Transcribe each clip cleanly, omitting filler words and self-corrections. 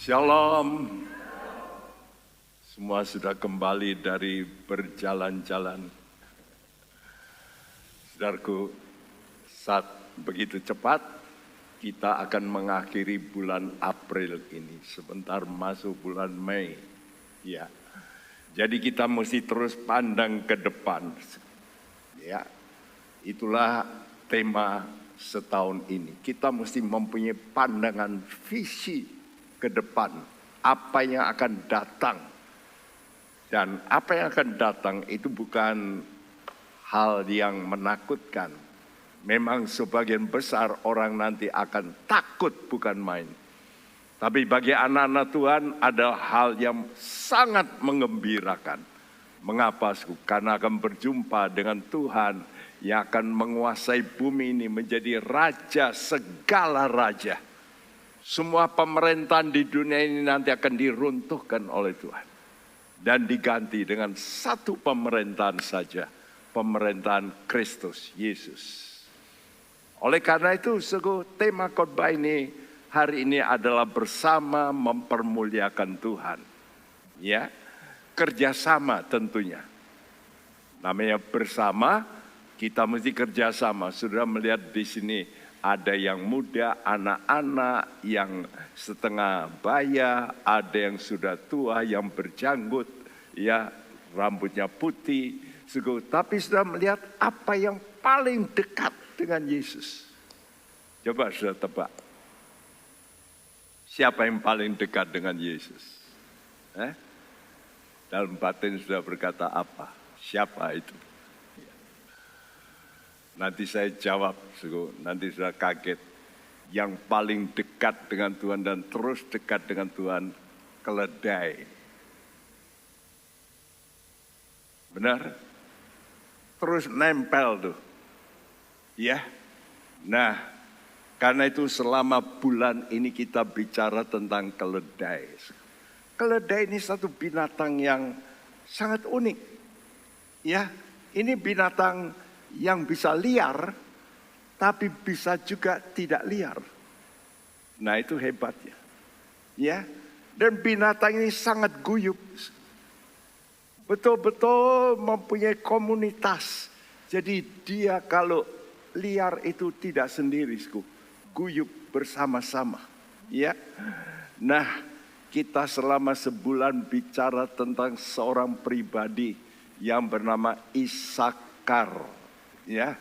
Shalom. Semua sudah kembali dari berjalan-jalan. Saudaraku, saat begitu cepat kita akan mengakhiri bulan April ini. Sebentar masuk bulan Mei. Ya. Jadi kita mesti terus pandang ke depan. Ya. Itulah tema setahun ini. Kita mesti mempunyai pandangan visi ke depan, apa yang akan datang. Dan apa yang akan datang itu bukan hal yang menakutkan. Memang sebagian besar orang nanti akan takut, bukan main. Tapi bagi anak-anak Tuhan ada hal yang sangat menggembirakan. Mengapa? Karena akan berjumpa dengan Tuhan yang akan menguasai bumi ini menjadi raja segala raja. Semua pemerintahan di dunia ini nanti akan diruntuhkan oleh Tuhan. Dan diganti dengan satu pemerintahan saja. Pemerintahan Kristus Yesus. Oleh karena itu, tema khotbah ini hari ini adalah bersama mempermuliakan Tuhan. Ya, kerjasama tentunya. Namanya bersama, kita mesti kerjasama. Sudah melihat di sini. Ada yang muda, anak-anak yang setengah baya, ada yang sudah tua, yang berjanggut, ya rambutnya putih. Tapi sudah melihat apa yang paling dekat dengan Yesus. Coba sudah tebak. Siapa yang paling dekat dengan Yesus? Dalam batin sudah berkata apa? Siapa itu? Nanti saya jawab, nanti sudah kaget. Yang paling dekat dengan Tuhan dan terus dekat dengan Tuhan, keledai. Benar? Terus nempel tuh. Ya. Nah, karena itu selama bulan ini kita bicara tentang keledai. Keledai ini satu binatang yang sangat unik. Ya, ini binatang yang bisa liar, tapi bisa juga tidak liar. Nah itu hebatnya. Ya, dan binatang ini sangat guyup. Betul-betul mempunyai komunitas. Jadi dia kalau liar itu tidak sendiri, guyup bersama-sama. Ya, nah kita selama sebulan bicara tentang seorang pribadi yang bernama Isakar. Ya,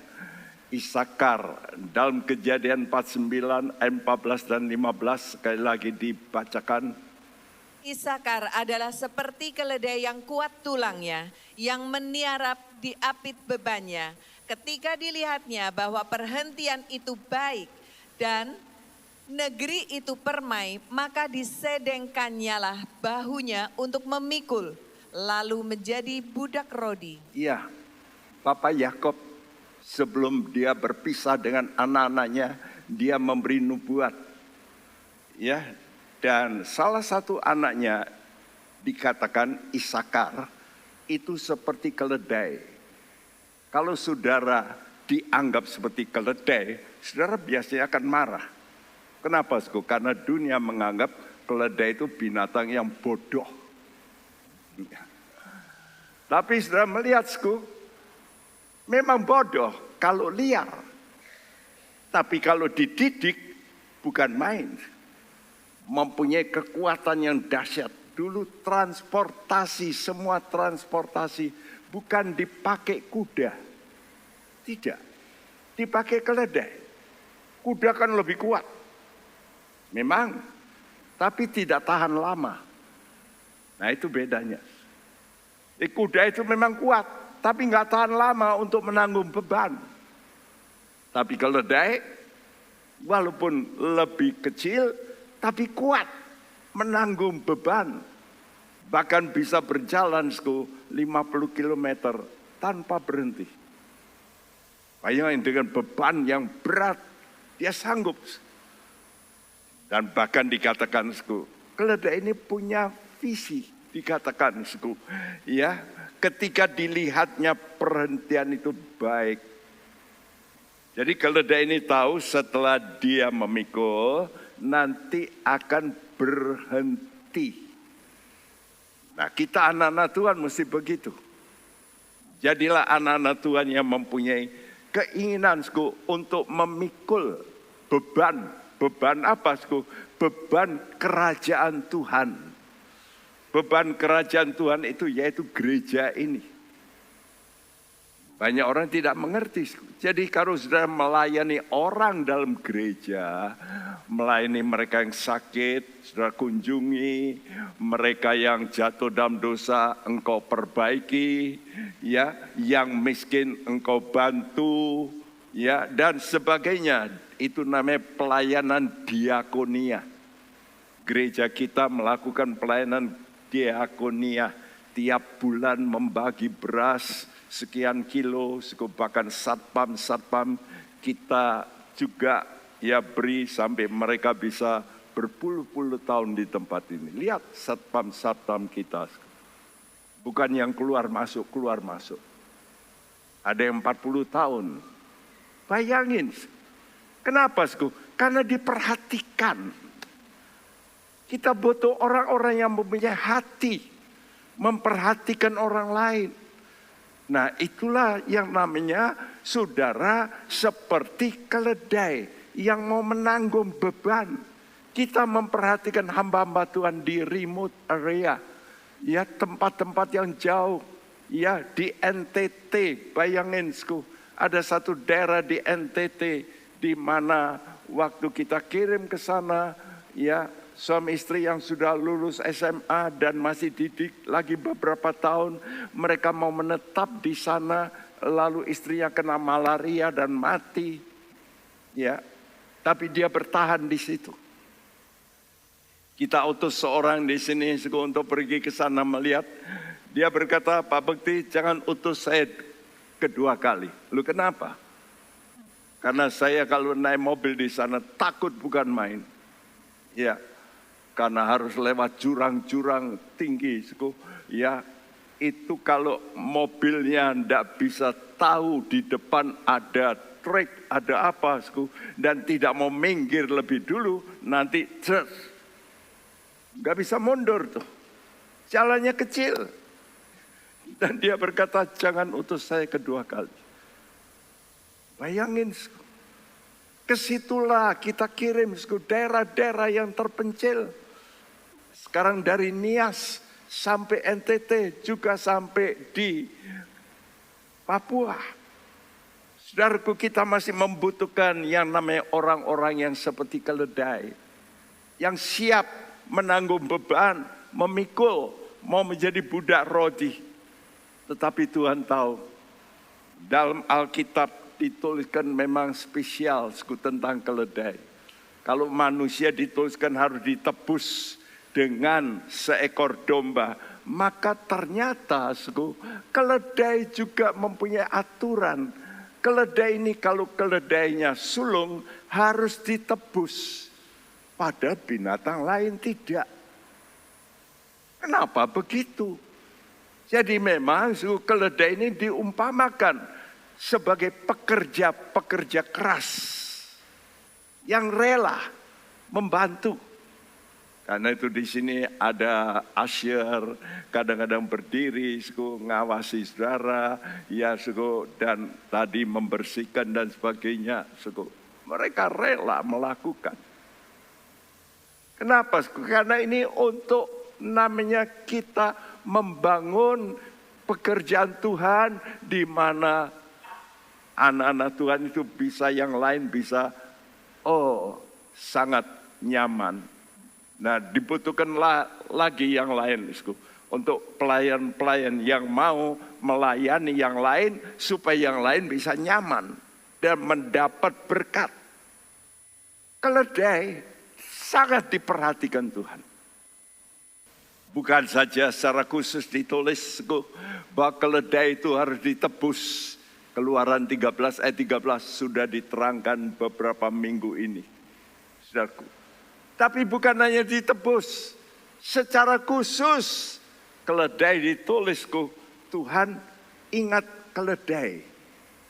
Isakar dalam Kejadian 49 ayat 14 dan 15 sekali lagi dibacakan. Isakar adalah seperti keledai yang kuat tulangnya, yang meniarap di apit bebannya. Ketika dilihatnya bahwa perhentian itu baik dan negeri itu permai, maka disedengkannyalah bahunya untuk memikul, lalu menjadi budak rodi. Iya, Bapak Yakob sebelum dia berpisah dengan anak-anaknya, dia memberi nubuat. Ya, dan salah satu anaknya dikatakan Isakar itu seperti keledai. Kalau saudara dianggap seperti keledai, saudara biasanya akan marah. Kenapa? Karena dunia menganggap keledai itu binatang yang bodoh. Tapi saudara melihat, memang bodoh kalau liar. Tapi kalau dididik bukan main. Mempunyai kekuatan yang dahsyat. Dulu transportasi, semua transportasi bukan dipakai kuda. Tidak. Dipakai keledai. Kuda kan lebih kuat. Memang. Tapi tidak tahan lama. Nah itu bedanya. Kuda itu memang kuat. Tapi nggak tahan lama untuk menanggung beban. Tapi keledai, walaupun lebih kecil, tapi kuat menanggung beban. Bahkan bisa berjalan 50 km tanpa berhenti. Bayangin dengan beban yang berat, dia sanggup. Dan bahkan dikatakan, keledai ini punya visi, dikatakan, ya. Ketika dilihatnya perhentian itu baik. Jadi keledai ini tahu setelah dia memikul, nanti akan berhenti. Nah, kita anak-anak Tuhan mesti begitu. Jadilah anak-anak Tuhan yang mempunyai keinginan untuk memikul beban. Beban apa? Beban kerajaan Tuhan. Beban kerajaan Tuhan itu yaitu gereja ini. Banyak orang tidak mengerti. Jadi kalau sudah melayani orang dalam gereja, melayani mereka yang sakit, sudah kunjungi, mereka yang jatuh dalam dosa, engkau perbaiki, ya, yang miskin engkau bantu, ya, dan sebagainya. Itu namanya pelayanan diakonia. Gereja kita melakukan pelayanan diakonia, tiap bulan membagi beras sekian kilo, bahkan satpam kita juga ya beri sampai mereka bisa berpuluh-puluh tahun di tempat ini. Lihat satpam kita, bukan yang keluar masuk. Ada yang 40 tahun. Bayangin, kenapa? Karena diperhatikan. Kita butuh orang-orang yang mempunyai hati, memperhatikan orang lain. Nah, itulah yang namanya saudara seperti keledai yang mau menanggung beban. Kita memperhatikan hamba-hamba Tuhan di remote area, ya, tempat-tempat yang jauh, ya, di NTT. Bayangin, ada satu daerah di NTT di mana waktu kita kirim ke sana, ya, suami istri yang sudah lulus SMA dan masih didik lagi beberapa tahun, mereka mau menetap di sana, lalu istrinya kena malaria dan mati, ya. Tapi dia bertahan di situ. Kita utus seorang di sini untuk pergi ke sana melihat. Dia berkata, Pak Bekti, jangan utus saya kedua kali. Lu kenapa? Karena saya kalau naik mobil di sana takut bukan main, ya. Karena harus lewat jurang-jurang tinggi, ya, itu kalau mobilnya tidak bisa tahu di depan ada trek, ada apa, dan tidak mau minggir lebih dulu, nanti nggak bisa mundur tuh, jalannya kecil. Dan dia berkata, jangan utus saya kedua kali. Bayangin, kesitulah kita kirim daerah-daerah yang terpencil. Sekarang dari Nias sampai NTT, juga sampai di Papua. Saudaraku, kita masih membutuhkan yang namanya orang-orang yang seperti keledai. Yang siap menanggung beban, memikul, mau menjadi budak rodi. Tetapi Tuhan tahu, dalam Alkitab dituliskan memang spesial tentang keledai. Kalau manusia dituliskan harus ditebus dengan seekor domba, maka ternyata keledai juga mempunyai aturan. Keledai ini kalau keledainya sulung harus ditebus, pada binatang lain tidak. Kenapa begitu? Jadi memang keledai ini diumpamakan sebagai pekerja keras yang rela membantu. Karena itu di sini ada usher, kadang-kadang berdiri, ngawasi saudara, ya, dan tadi membersihkan dan sebagainya. Mereka rela melakukan. Kenapa? Karena ini untuk namanya kita membangun pekerjaan Tuhan di mana anak-anak Tuhan itu bisa, yang lain bisa, sangat nyaman. Nah, dibutuhkan lagi yang lain untuk pelayan-pelayan yang mau melayani yang lain supaya yang lain bisa nyaman dan mendapat berkat. Keledai sangat diperhatikan Tuhan. Bukan saja secara khusus ditulis bahwa keledai itu harus ditebus. Keluaran 13 ayat 13 sudah diterangkan beberapa minggu ini. Saudaraku. Tapi bukan hanya ditebus, secara khusus keledai ditulisku, Tuhan ingat keledai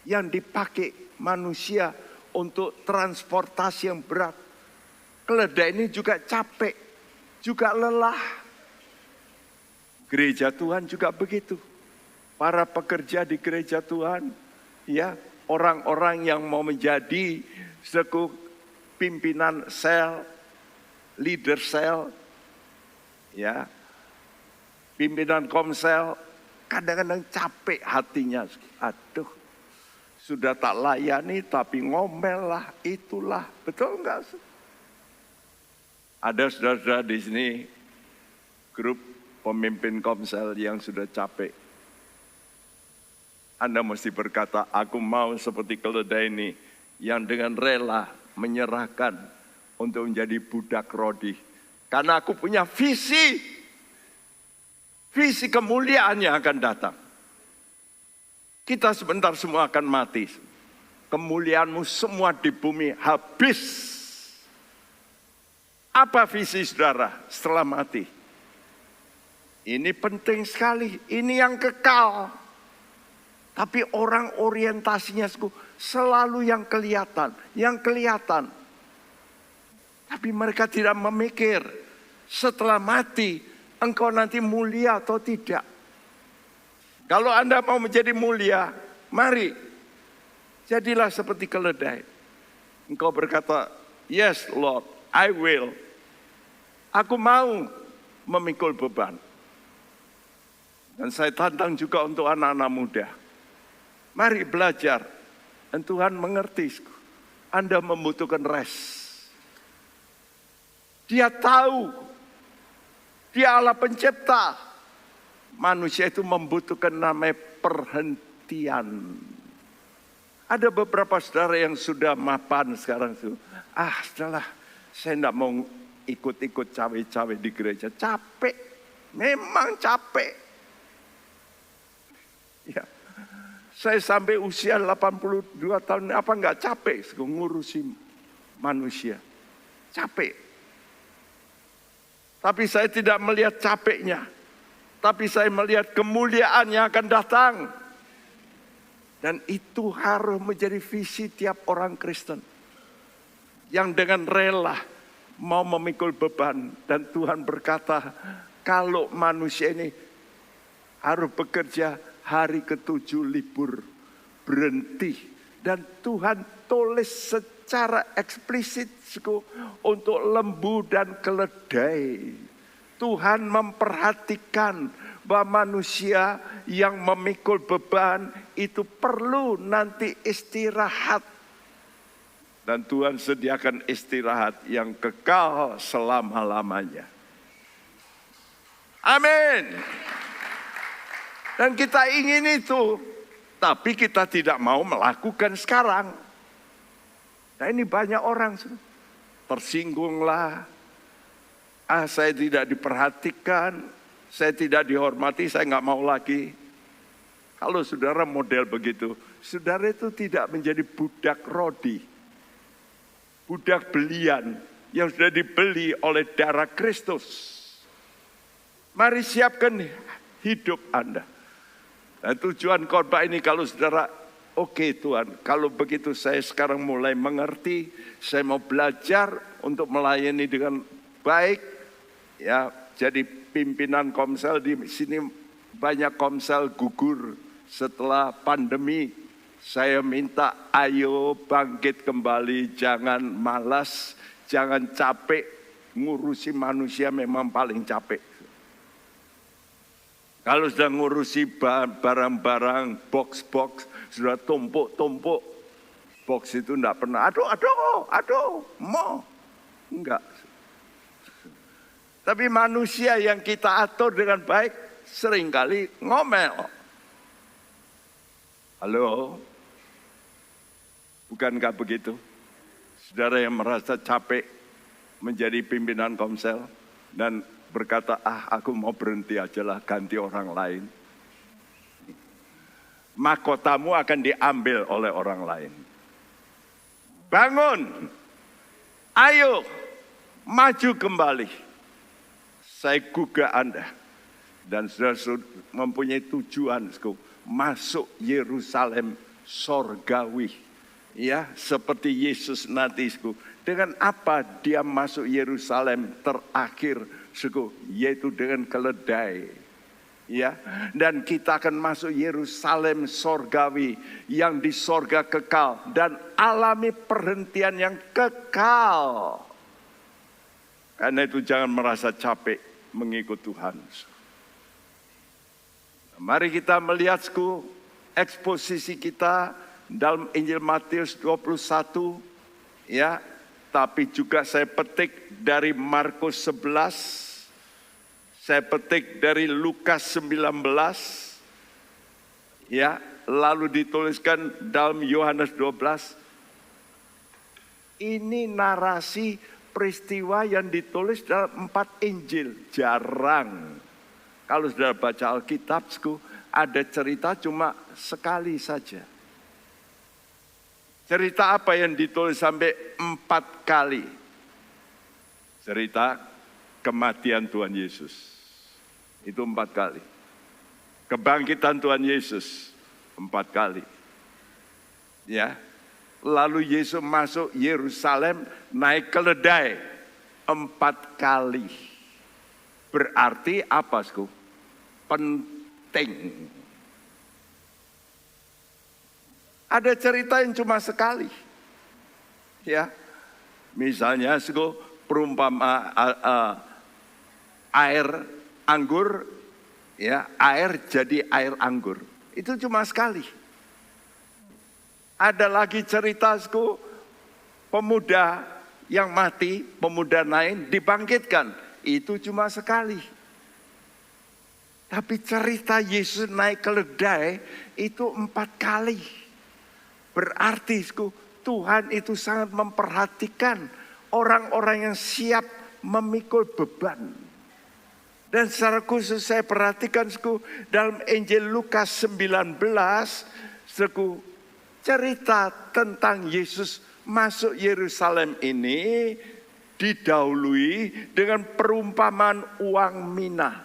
yang dipakai manusia untuk transportasi yang berat. Keledai ini juga capek, juga lelah. Gereja Tuhan juga begitu. Para pekerja di gereja Tuhan, ya, orang-orang yang mau menjadi pimpinan sel, leader sel, ya, pimpinan komsel, kadang-kadang capek hatinya. Aduh, sudah tak layani tapi ngomel lah, itulah. Betul enggak? Ada saudara-saudara di sini, grup pemimpin komsel yang sudah capek. Anda mesti berkata, aku mau seperti keledai ini yang dengan rela menyerahkan untuk menjadi budak rodi. Karena aku punya visi kemuliaan yang akan datang. Kita sebentar semua akan mati. Kemuliaanmu semua di bumi habis. Apa visi saudara setelah mati? Ini penting sekali, ini yang kekal. Tapi orang orientasinya selalu yang kelihatan. Tapi mereka tidak memikir setelah mati engkau nanti mulia atau tidak. Kalau Anda mau menjadi mulia, mari jadilah seperti keledai. Engkau berkata, yes Lord, I will. Aku mau memikul beban. Dan saya tantang juga untuk anak-anak muda. Mari belajar. Dan Tuhan mengerti. Anda membutuhkan rest. Dia tahu. Dia Allah pencipta. Manusia itu membutuhkan namanya perhentian. Ada beberapa saudara yang sudah mapan sekarang. Sudahlah. Saya tidak mau ikut-ikut cawe-cawe di gereja. Capek. Memang capek. Ya. Saya sampai usia 82 tahun, apa enggak capek ngurusi manusia? Capek. Tapi saya tidak melihat capeknya. Tapi saya melihat kemuliaan yang akan datang. Dan itu harus menjadi visi tiap orang Kristen. Yang dengan rela mau memikul beban. Dan Tuhan berkata, kalau manusia ini harus bekerja, hari ke-7 libur, berhenti. Dan Tuhan tulis secara eksplisit untuk lembu dan keledai. Tuhan memperhatikan bahwa manusia yang memikul beban itu perlu nanti istirahat. Dan Tuhan sediakan istirahat yang kekal selama-lamanya. Amin. Dan kita ingin itu, tapi kita tidak mau melakukan sekarang. Nah ini banyak orang tersinggunglah. Saya tidak diperhatikan, saya tidak dihormati, saya nggak mau lagi. Kalau saudara model begitu, saudara itu tidak menjadi budak rodi. Budak belian yang sudah dibeli oleh darah Kristus. Mari siapkan hidup Anda. Nah, tujuan khotbah ini kalau saudara, oke Tuhan, kalau begitu saya sekarang mulai mengerti, saya mau belajar untuk melayani dengan baik, ya. Jadi pimpinan komsel di sini banyak komsel gugur setelah pandemi. Saya minta ayo bangkit kembali, jangan malas, jangan capek, ngurusi manusia memang paling capek. Kalau sudah ngurusi barang-barang, box-box, sudah tumpuk-tumpuk, box itu enggak pernah, aduh, mau. Enggak. Tapi manusia yang kita atur dengan baik, seringkali ngomel. Halo? Bukankah begitu? Saudara yang merasa capek menjadi pimpinan komsel dan berkata, aku mau berhenti aja lah, ganti orang lain. Mahkotamu akan diambil oleh orang lain. Bangun, ayo, maju kembali. Saya gugah Anda. Dan saudara mempunyai tujuan, masuk Yerusalem sorgawi. Ya, seperti Yesus nanti. Dengan apa dia masuk Yerusalem terakhir yaitu dengan keledai. Ya, dan kita akan masuk Yerusalem sorgawi yang di sorga kekal dan alami perhentian yang kekal. Karena itu jangan merasa capek mengikut Tuhan. Mari kita melihat eksposisi kita dalam Injil Matius 21, ya, tapi juga saya petik dari Markus 11. Saya petik dari Lukas 19, ya, lalu dituliskan dalam Yohanes 12. Ini narasi peristiwa yang ditulis dalam 4 Injil. Jarang. Kalau sudah baca Alkitab, ada cerita cuma sekali saja. Cerita apa yang ditulis sampai 4 kali? Cerita kematian Tuhan Yesus. Itu 4 kali. Kebangkitan Tuhan Yesus 4 kali. Ya. Lalu Yesus masuk Yerusalem naik keledai 4 kali. Berarti apa, penting. Ada cerita yang cuma sekali. Ya. Misalnya perumpama air anggur, ya, air jadi air anggur. Itu cuma sekali. Ada lagi cerita pemuda yang mati, pemuda lain dibangkitkan. Itu cuma sekali. Tapi cerita Yesus naik keledai itu 4 kali. Berarti Tuhan itu sangat memperhatikan orang-orang yang siap memikul beban. Dan secara khusus saya perhatikan dalam Injil Lukas 19, cerita tentang Yesus masuk Yerusalem ini didahului dengan perumpamaan uang mina.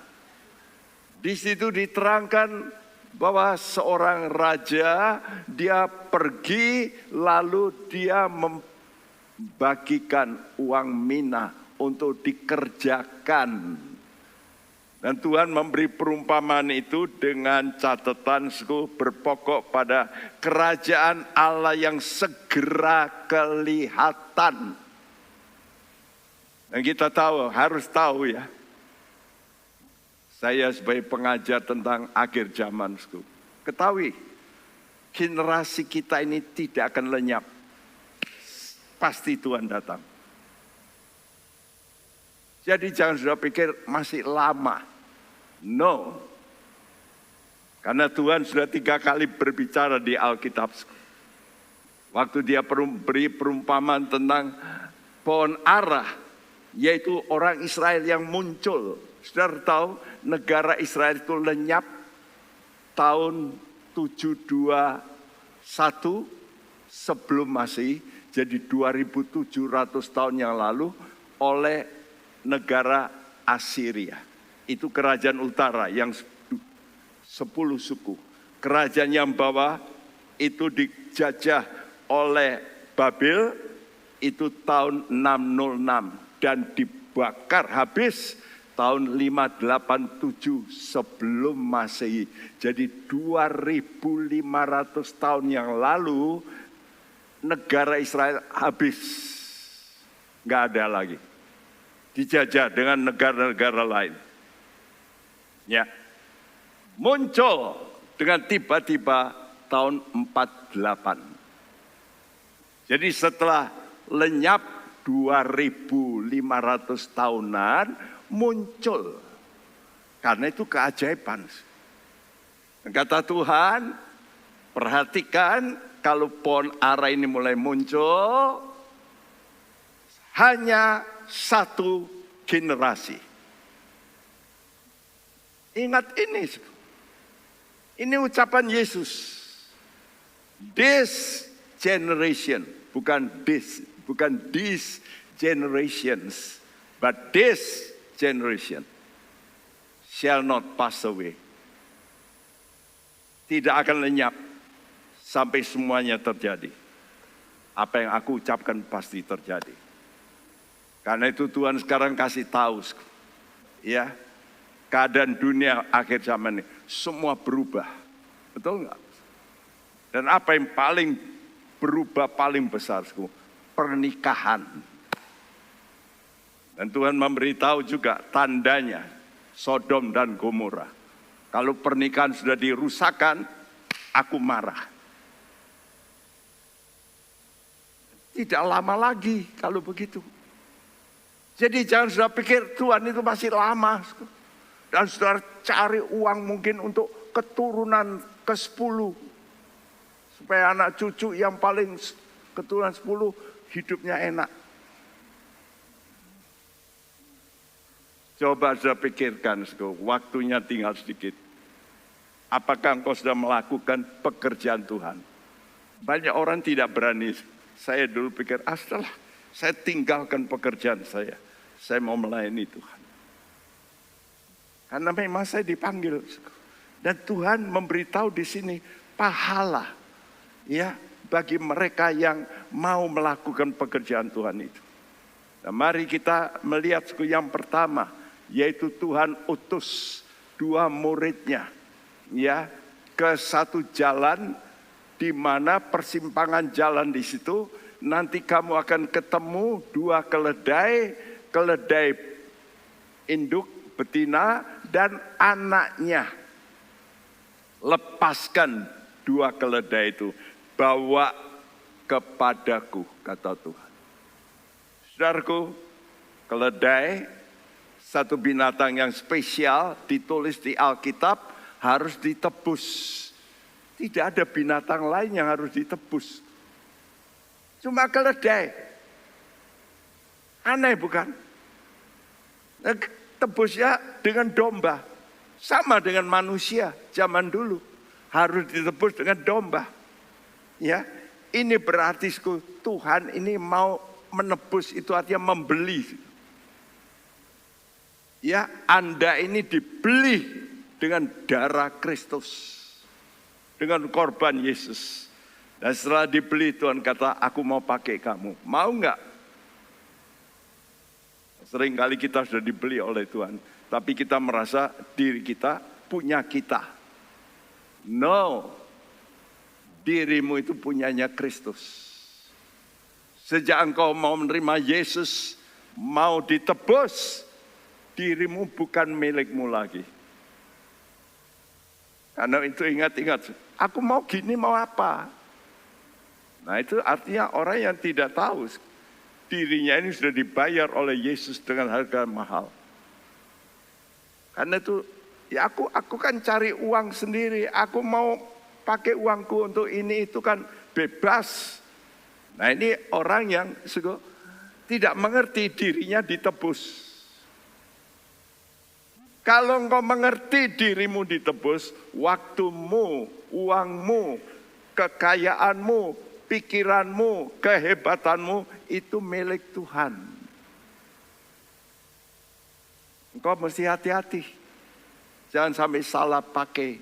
Di situ diterangkan bahwa seorang raja, dia pergi lalu dia membagikan uang mina untuk dikerjakan. Dan Tuhan memberi perumpamaan itu dengan catatan berpokok pada kerajaan Allah yang segera kelihatan. Dan kita harus tahu ya. Saya sebagai pengajar tentang akhir zaman, ketahui generasi kita ini tidak akan lenyap. Pasti Tuhan datang. Jadi jangan sudah pikir masih lama. No. Karena Tuhan sudah 3 kali berbicara di Alkitab. Waktu dia beri perumpamaan tentang pohon ara, yaitu orang Israel yang muncul. Saudara tahu negara Israel itu lenyap tahun 721 sebelum Masehi. Jadi 2700 tahun yang lalu oleh negara Assyria. Itu kerajaan utara yang 10 suku. Kerajaan yang bawah itu dijajah oleh Babel itu tahun 606 dan dibakar habis tahun 587 sebelum Masehi. Jadi 2500 tahun yang lalu negara Israel habis. Nggak ada lagi. Dijajah dengan negara-negara lain. Ya, muncul dengan tiba-tiba tahun 48. Jadi setelah lenyap 2500 tahunan muncul. Karena itu keajaiban. Kata Tuhan, perhatikan kalau pohon ara ini mulai muncul, hanya 1 generasi. Ingat ini ucapan Yesus. This generation, bukan these generations, but this generation shall not pass away. Tidak akan lenyap sampai semuanya terjadi. Apa yang aku ucapkan pasti terjadi. Karena itu Tuhan sekarang kasih tahu ya, keadaan dunia akhir zaman ini semua berubah. Betul nggak? Dan apa yang paling berubah paling besar? Pernikahan. Dan Tuhan memberitahu juga tandanya Sodom dan Gomora. Kalau pernikahan sudah dirusakkan, aku marah. Tidak lama lagi kalau begitu. Jadi jangan sudah pikir Tuhan itu masih lama. Dan sudah cari uang mungkin untuk keturunan ke-10. Supaya anak cucu yang paling keturunan 10 hidupnya enak. Coba sudah pikirkan, waktunya tinggal sedikit. Apakah engkau sudah melakukan pekerjaan Tuhan? Banyak orang tidak berani. Saya dulu pikir, setelah saya tinggalkan pekerjaan saya mau melayani Tuhan. Karena memang saya dipanggil. Dan Tuhan memberitahu di sini pahala, ya, bagi mereka yang mau melakukan pekerjaan Tuhan itu. Nah, mari kita melihat yang pertama, yaitu Tuhan utus 2 muridnya, ya, ke satu jalan di mana persimpangan jalan di situ nanti kamu akan ketemu 2 keledai induk betina dan anaknya. Lepaskan 2 keledai itu, bawa kepadaku, kata Tuhan. Saudaraku, keledai satu binatang yang spesial, ditulis di Alkitab harus ditebus. Tidak ada binatang lain yang harus ditebus. Cuma keledai. Aneh bukan? Tebusnya dengan domba. Sama dengan manusia zaman dulu. Harus ditebus dengan domba. Ya, ini berarti Tuhan ini mau menebus, itu artinya membeli. Ya, Anda ini dibeli dengan darah Kristus. Dengan korban Yesus. Dan setelah dibeli Tuhan kata, aku mau pakai kamu. Mau enggak? Seringkali kita sudah dibeli oleh Tuhan. Tapi kita merasa diri kita punya kita. No. Dirimu itu punyanya Kristus. Sejak engkau mau menerima Yesus, mau ditebus, dirimu bukan milikmu lagi. Karena itu ingat-ingat, aku mau gini mau apa? Nah itu artinya orang yang tidak tahu dirinya ini sudah dibayar oleh Yesus dengan harga mahal. Karena itu ya aku kan cari uang sendiri, aku mau pakai uangku untuk ini itu kan bebas. Nah ini orang yang tidak mengerti dirinya ditebus. Kalau engkau mengerti dirimu ditebus, waktumu, uangmu, kekayaanmu, pikiranmu, kehebatanmu itu milik Tuhan. Engkau mesti hati-hati. Jangan sampai salah pakai.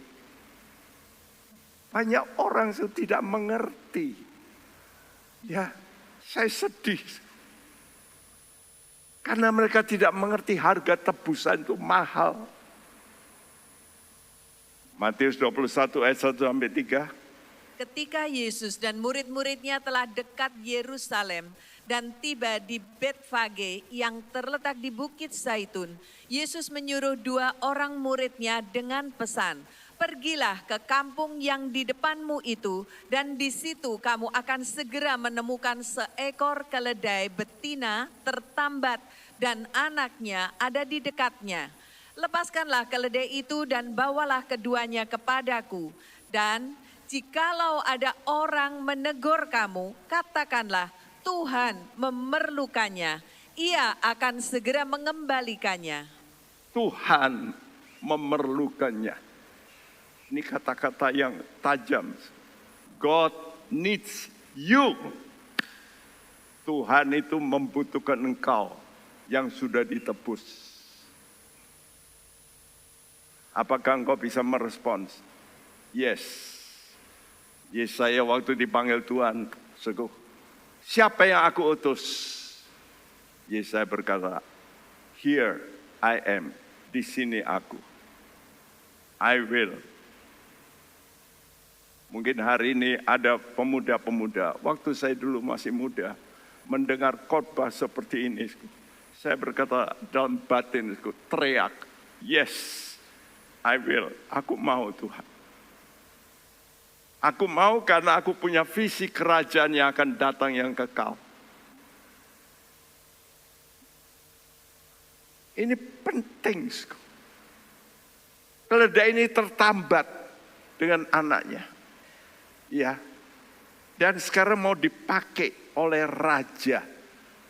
Banyak orang yang tidak mengerti. Ya, saya sedih. Karena mereka tidak mengerti harga tebusan itu mahal. Matius 21 ayat 1-3. Ketika Yesus dan murid-muridnya telah dekat Yerusalem dan tiba di Betfage yang terletak di Bukit Zaitun, Yesus menyuruh 2 orang muridnya dengan pesan, pergilah ke kampung yang di depanmu itu dan di situ kamu akan segera menemukan seekor keledai betina tertambat dan anaknya ada di dekatnya. Lepaskanlah keledai itu dan bawalah keduanya kepadaku. Dan jikalau ada orang menegur kamu, katakanlah Tuhan memerlukannya. Ia akan segera mengembalikannya. Tuhan memerlukannya. Ini kata-kata yang tajam. God needs you. Tuhan itu membutuhkan engkau yang sudah ditebus. Apakah engkau bisa merespons? Yes. Yesaya waktu dipanggil Tuhan, siapa yang aku utus? Yesaya berkata, here I am, di sini aku. I will. Mungkin hari ini ada pemuda-pemuda, waktu saya dulu masih muda, mendengar khotbah seperti ini, saya berkata dalam batin, teriak, yes, I will, aku mau Tuhan. Aku mau karena aku punya visi kerajaan yang akan datang yang kekal. Ini penting. Keledai ini tertambat dengan anaknya. Ya, dan sekarang mau dipakai oleh raja,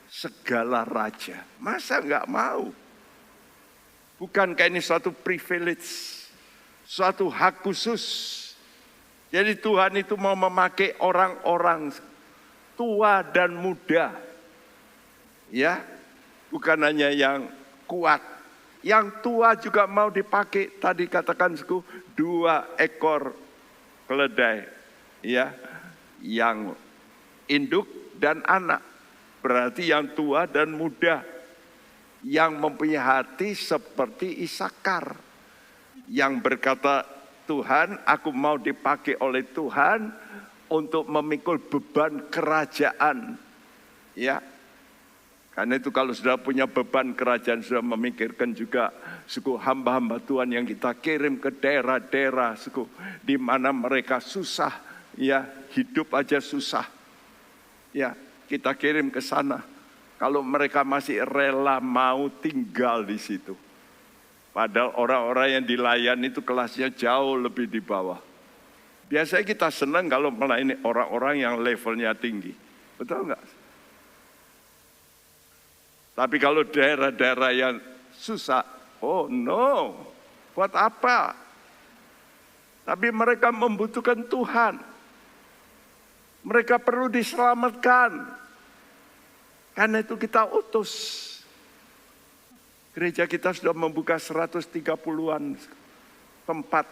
segala raja. Masa nggak mau? Bukankah ini suatu privilege, suatu hak khusus? Jadi Tuhan itu mau memakai orang-orang tua dan muda. Ya, bukan hanya yang kuat. Yang tua juga mau dipakai. Tadi katakan 2 ekor keledai. Ya, yang induk dan anak. Berarti yang tua dan muda. Yang mempunyai hati seperti Isakar. Yang berkata, Tuhan, aku mau dipakai oleh Tuhan untuk memikul beban kerajaan. Ya. Karena itu kalau sudah punya beban kerajaan, sudah memikirkan juga suku hamba-hamba Tuhan yang kita kirim ke daerah-daerah suku di mana mereka susah, ya, hidup aja susah. Ya, kita kirim ke sana. Kalau mereka masih rela mau tinggal di situ. Padahal orang-orang yang dilayani itu kelasnya jauh lebih di bawah. Biasanya kita senang kalau melayani orang-orang yang levelnya tinggi. Betul enggak? Tapi kalau daerah-daerah yang susah, oh no, buat apa? Tapi mereka membutuhkan Tuhan. Mereka perlu diselamatkan. Karena itu kita utus. Gereja kita sudah membuka 130-an tempat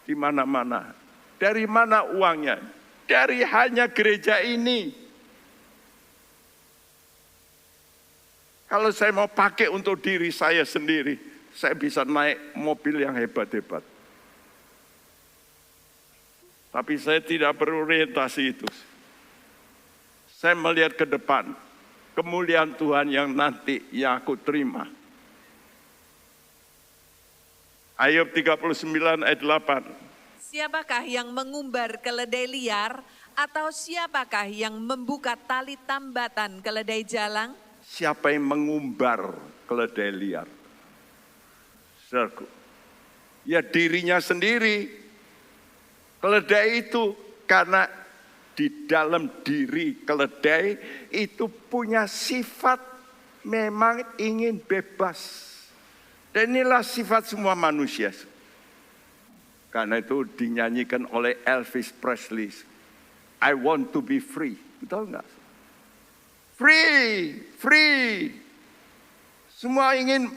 di mana-mana. Dari mana uangnya? Dari hanya gereja ini. Kalau saya mau pakai untuk diri saya sendiri, saya bisa naik mobil yang hebat-hebat. Tapi saya tidak berorientasi itu. Saya melihat ke depan, kemuliaan Tuhan yang nanti yang aku terima. Ayub 39 ayat 8. Siapakah yang mengumbar keledai liar atau siapakah yang membuka tali tambatan keledai jalang? Siapa yang mengumbar keledai liar? Saudaraku, ya dirinya sendiri. Keledai itu karena di dalam diri keledai itu punya sifat memang ingin bebas. Dan inilah sifat semua manusia. Karena itu dinyanyikan oleh Elvis Presley. I want to be free. Betul enggak? Free, free. Semua ingin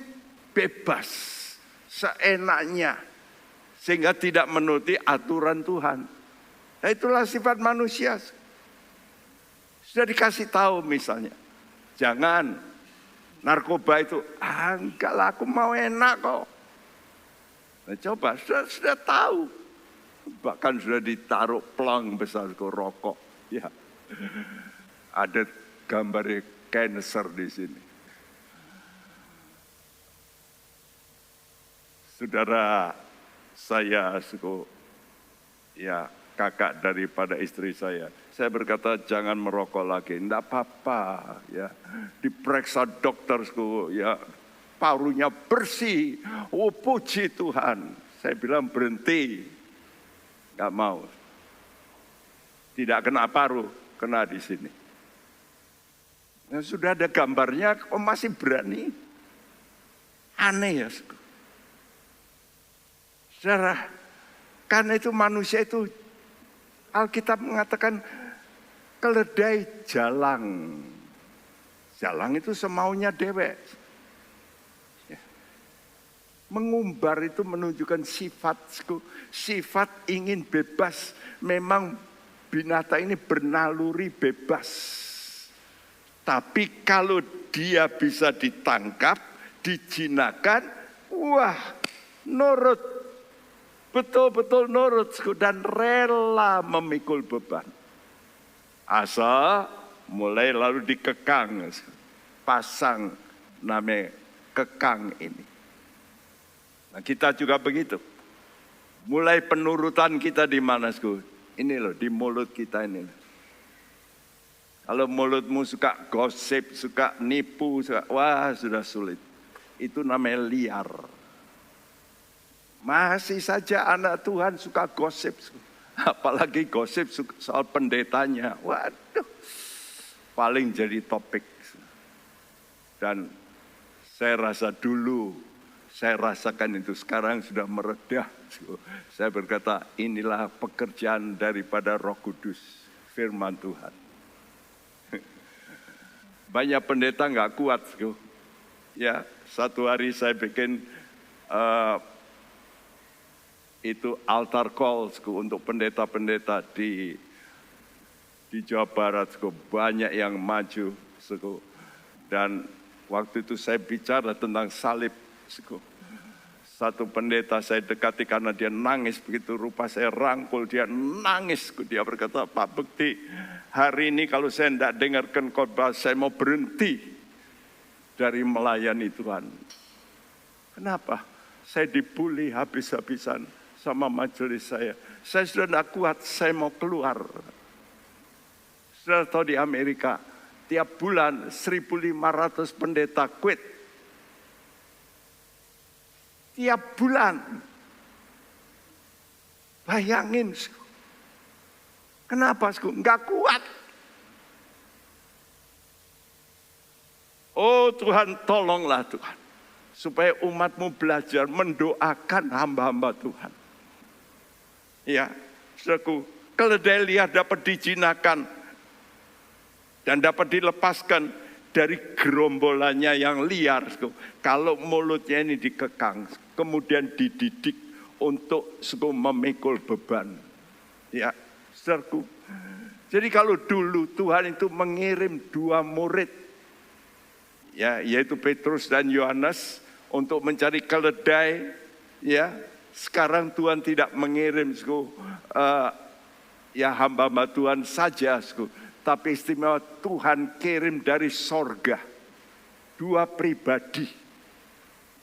bebas, seenaknya. Sehingga tidak menuruti aturan Tuhan. Nah, itulah sifat manusia. Sudah dikasih tahu misalnya. Jangan, narkoba itu, enggak lah aku mau enak kok. Nah, coba, sudah tahu. Bahkan sudah ditaruh pelang besar ke rokok. Ya, ada gambar cancer di sini. Saudara saya, ya kakak daripada istri saya berkata jangan merokok lagi. Enggak apa-apa, ya. Diperiksa dokter, ya parunya bersih. Oh puji Tuhan. Saya bilang berhenti. Enggak mau. Tidak kena paru, kena di sini. Nah, sudah ada gambarnya, kok masih berani? Aneh ya. Saudara, karena itu manusia itu, Alkitab mengatakan keledai jalang. Jalang itu semaunya dewek. Mengumbar itu menunjukkan sifat ingin bebas. Memang binatang ini bernaluri bebas. Tapi kalau dia bisa ditangkap, dijinakan, Wah, nurut. Betul-betul nurut dan rela memikul beban. Asa mulai lalu dikekang. Pasang namanya kekang ini. Nah, kita juga begitu. Mulai penurutan kita di mana, Sku? Ini loh, di mulut kita ini loh. Kalau mulutmu suka gosip, suka nipu, wah sudah sulit. Itu namanya liar. Masih saja anak Tuhan suka gosip. Apalagi gosip soal pendetanya. Waduh, paling jadi topik. Dan saya rasa dulu, saya rasakan itu sekarang sudah meredah. Saya berkata, inilah pekerjaan daripada Roh Kudus, firman Tuhan. Banyak pendeta nggak kuat. Ya, satu hari saya bikin itu altar call untuk pendeta-pendeta di Jawa Barat. Banyak yang maju. Dan waktu itu saya bicara tentang salib. Satu pendeta saya dekati karena dia nangis begitu rupa saya rangkul. Dia nangis. Dia berkata, Pak Bekti, hari ini kalau saya tidak dengarkan khotbah, saya mau berhenti dari melayani Tuhan. Kenapa? Saya dibully habis-habisan sama majelis saya. Saya sudah tidak kuat, saya mau keluar. Sudah tahu di Amerika, tiap bulan 1.500 pendeta quit. Tiap bulan. Bayangin. Kenapa? Enggak kuat. Oh Tuhan, tolonglah Tuhan. Supaya umatmu belajar mendoakan hamba-hamba Tuhan. Ya, saudaraku, keledai liar dapat dijinakan dan dapat dilepaskan dari gerombolannya yang liar. Kalau mulutnya ini dikekang, kemudian dididik untuk memikul beban. Ya, saudaraku. Jadi kalau dulu Tuhan itu mengirim 2 murid, ya, yaitu Petrus dan Yohanes untuk mencari keledai, ya. Sekarang Tuhan tidak mengirim ya hamba-hamba Tuhan saja, tapi istimewa Tuhan kirim dari sorga 2 pribadi,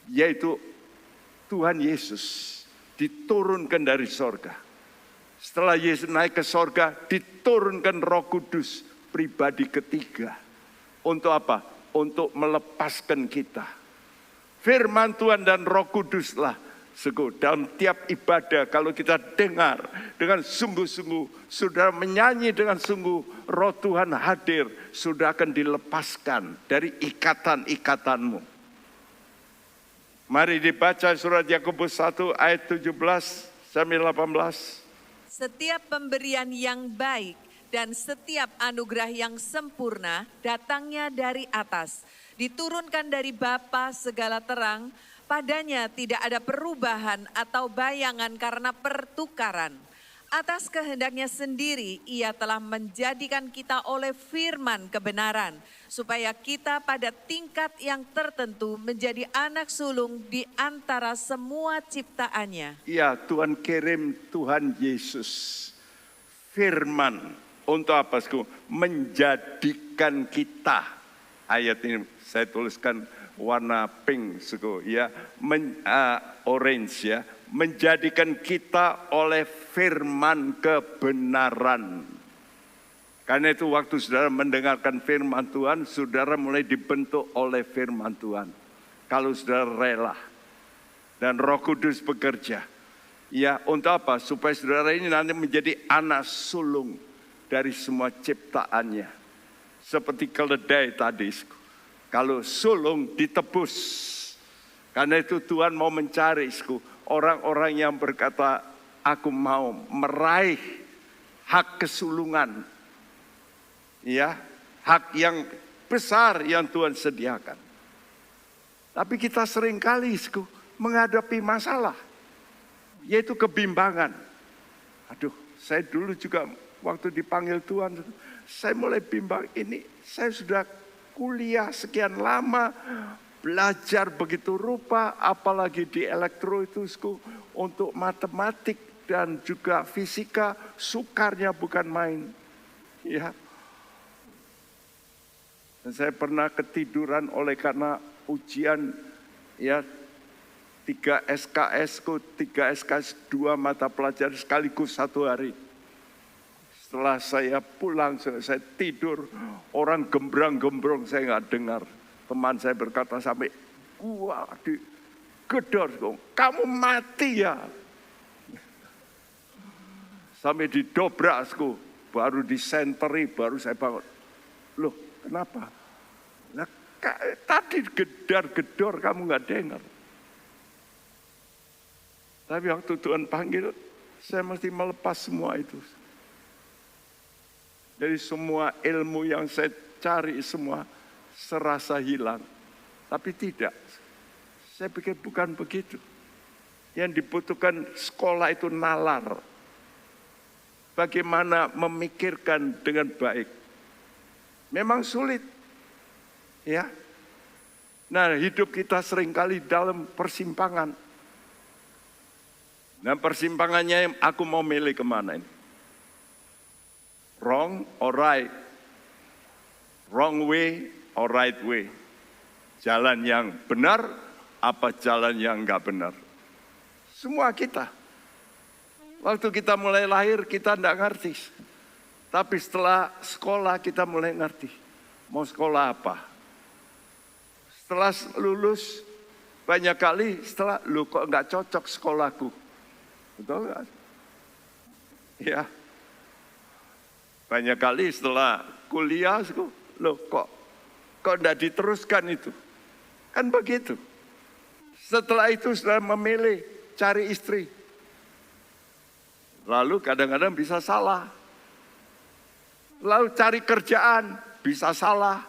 yaitu Tuhan Yesus diturunkan dari sorga. Setelah Yesus naik ke sorga, diturunkan Roh Kudus pribadi ketiga. Untuk apa? Untuk melepaskan kita. Firman Tuhan dan Roh Kuduslah dalam tiap ibadah kalau kita dengar dengan sungguh-sungguh, saudara menyanyi dengan sungguh, Roh Tuhan hadir, sudah akan dilepaskan dari ikatan-ikatanmu. Mari dibaca surat Yakobus 1 ayat 17 sampai 18. Setiap pemberian yang baik dan setiap anugerah yang sempurna datangnya dari atas, diturunkan dari Bapa segala terang. Padanya tidak ada perubahan atau bayangan karena pertukaran. Atas kehendaknya sendiri ia telah menjadikan kita oleh firman kebenaran, supaya kita pada tingkat yang tertentu menjadi anak sulung di antara semua ciptaannya. Iya, Tuhan kirim Tuhan Yesus. Firman untuk apa? Menjadikan kita. Ayat ini saya tuliskan warna pink, ya, orange, ya, menjadikan kita oleh firman kebenaran. Karena itu waktu saudara mendengarkan firman Tuhan, saudara mulai dibentuk oleh firman Tuhan. Kalau saudara rela dan Roh Kudus bekerja, ya, untuk apa? Supaya saudara ini nanti menjadi anak sulung dari semua ciptaannya. Seperti keledai tadi. Kalau sulung ditebus. Karena itu Tuhan mau mencari orang-orang yang berkata, aku mau meraih hak kesulungan. Ya, hak yang besar yang Tuhan sediakan. Tapi kita seringkali menghadapi masalah. Yaitu kebimbangan. Aduh, saya dulu juga waktu dipanggil Tuhan, saya mulai bimbang, ini saya sudah kuliah sekian lama, belajar begitu rupa, apalagi di elektro itu untuk matematik dan juga fisika, sukarnya bukan main. Ya. Dan saya pernah ketiduran oleh karena ujian ya 3 SKS, 2 mata pelajaran sekaligus 1 hari. Setelah saya pulang, saya tidur, orang gembrang-gembrong, saya nggak dengar. Teman saya berkata sampai, wah digedor, kamu mati ya. Sampai didobrak, baru disenteri, baru saya bangun. Loh, kenapa? Nah, tadi gedor-gedor kamu nggak dengar. Tapi waktu Tuhan panggil, saya mesti melepas semua itu. Dari semua ilmu yang saya cari semua serasa hilang. Tapi tidak. Saya pikir bukan begitu. Yang dibutuhkan sekolah itu nalar. Bagaimana memikirkan dengan baik. Memang sulit. Ya. Nah, hidup kita seringkali dalam persimpangan. Nah, persimpangannya aku mau milih kemana ini? Wrong or right? Wrong way or right way? Jalan yang benar apa jalan yang enggak benar? Semua kita. Waktu kita mulai lahir kita enggak ngerti. Tapi setelah sekolah kita mulai ngerti. Mau sekolah apa? Setelah lulus banyak kali setelah lu kok enggak cocok sekolahku. Betul kan? Ya. Banyak kali setelah kuliah, loh kok enggak diteruskan itu? Kan begitu. Setelah itu sudah memilih cari istri. Lalu kadang-kadang bisa salah. Lalu cari kerjaan, bisa salah.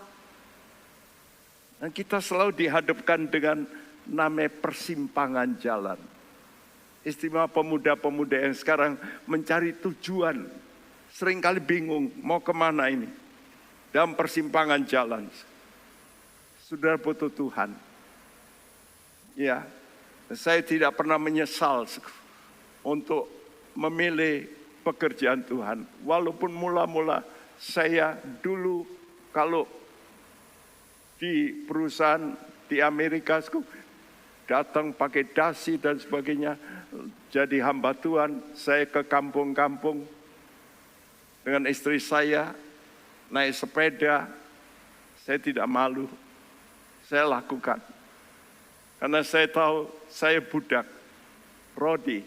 Dan kita selalu dihadapkan dengan namanya persimpangan jalan. Istimewa pemuda-pemuda yang sekarang mencari tujuan. Seringkali bingung mau kemana ini. Dalam persimpangan jalan. Saudara butuh Tuhan. Ya, saya tidak pernah menyesal untuk memilih pekerjaan Tuhan. Walaupun mula-mula saya dulu kalau di perusahaan di Amerika datang pakai dasi dan sebagainya, jadi hamba Tuhan. Saya ke kampung-kampung dengan istri saya, naik sepeda, saya tidak malu, saya lakukan. Karena saya tahu saya budak, rodi.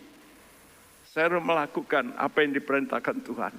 Saya harus melakukan apa yang diperintahkan Tuhan.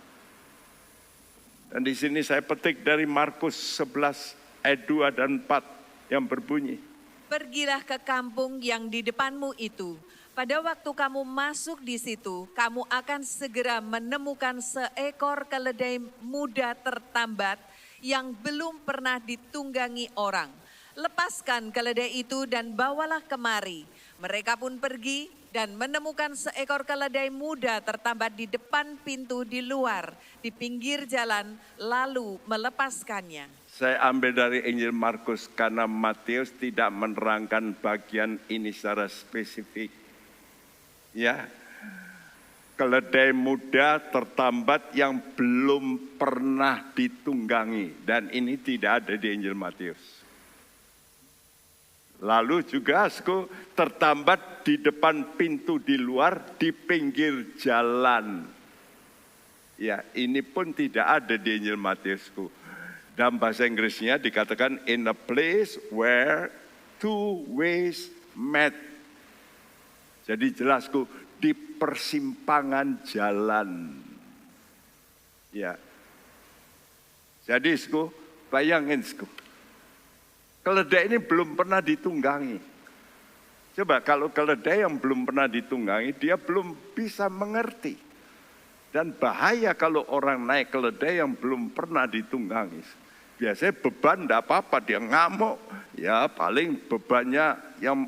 Dan di sini saya petik dari Markus 11 ayat 2 dan 4 yang berbunyi. Pergilah ke kampung yang di depanmu itu. Pada waktu kamu masuk di situ, kamu akan segera menemukan seekor keledai muda tertambat yang belum pernah ditunggangi orang. Lepaskan keledai itu dan bawalah kemari. Mereka pun pergi dan menemukan seekor keledai muda tertambat di depan pintu di luar, di pinggir jalan, lalu melepaskannya. Saya ambil dari Injil Markus karena Matius tidak menerangkan bagian ini secara spesifik. Ya, keledai muda tertambat yang belum pernah ditunggangi, dan ini tidak ada di Injil Matius. Lalu juga tertambat di depan pintu di luar, di pinggir jalan. Ya, ini pun tidak ada di Injil Matius. Dalam bahasa Inggrisnya dikatakan in a place where two ways met. Jadi jelas di persimpangan jalan. Ya. Jadi bayangin keledai ini belum pernah ditunggangi. Coba kalau keledai yang belum pernah ditunggangi, dia belum bisa mengerti. Dan bahaya kalau orang naik keledai yang belum pernah ditunggangi. Biasanya beban tidak apa-apa, dia ngamuk. Ya paling bebannya yang